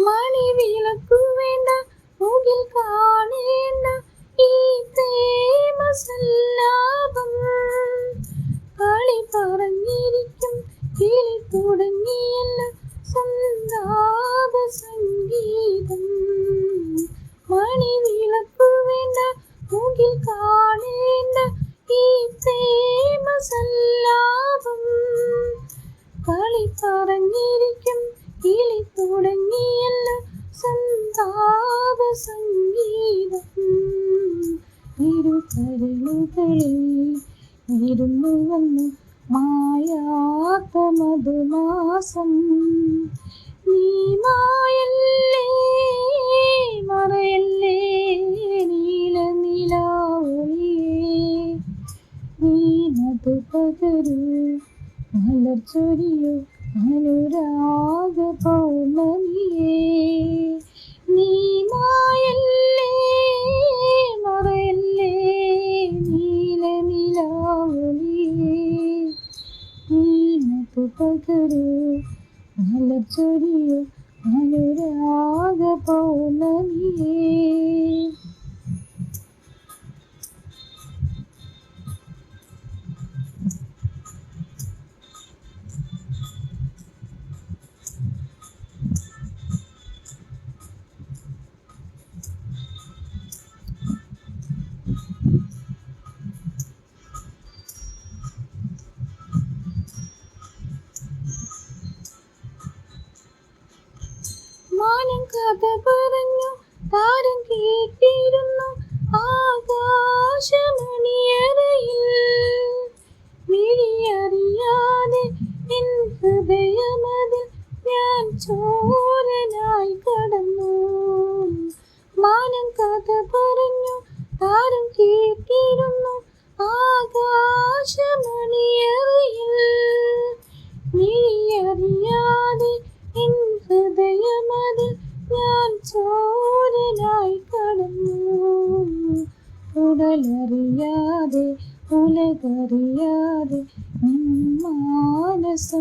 മണിവിളക്കു വേണ്ട, മുകിൽ കാണേണ്ട ഈ പ്രേമസല്ലാപം. കളി പറഞ്ഞിരിക്കും കിളി തുടങ്ങിയല്ല സന്താപ സംഗീതം. മണിവിളക്കു വേണ്ട, മുകിൽ കാണേണ്ട ഈ പ്രേമസല്ലാപം. കളി പറഞ്ഞിരിക്കും കിളി തുടങ്ങിയല്ല സന്താപ സംഗീതം. ഇരുകരളുകളിൽ ഇരുന്നു വന്നു മായാത്ത മധുമാസം. നീ മായല്ലേ മറയല്ലേ നീലനിലാവൊളിയേ. നീ മധു പകരൂ മലർച്ചൊരിയൂ അനുരാഗ പൗർണമിയേ. നീ മായല്ലേ മറയല്ലേ നീലനിലാവൊളിയേ. നീ മധു പകരൂ മലർച്ചൊരിയൂ അനുരാഗ പൗർണമിയേ. മാനം കഥ പറഞ്ഞു താരം കേട്ടിരുന്നു ആകാശമണിയറയിൽ. മിഴിയറിയാതെ എൻ ഹൃദയമതിൽ ഞാൻ ചോരനായി കടന്നു. മാനം കഥ പറഞ്ഞു താരം കേട്ടിരുന്നു ആകാശമണിയറയിൽ. മിഴിയറിയാതെ എൻ ഹൃദയമതിൽ ഞാൻ ചോരനായി കടന്നു. ഉടലറിയാതെ ഉലകറിയാതെ മാനസം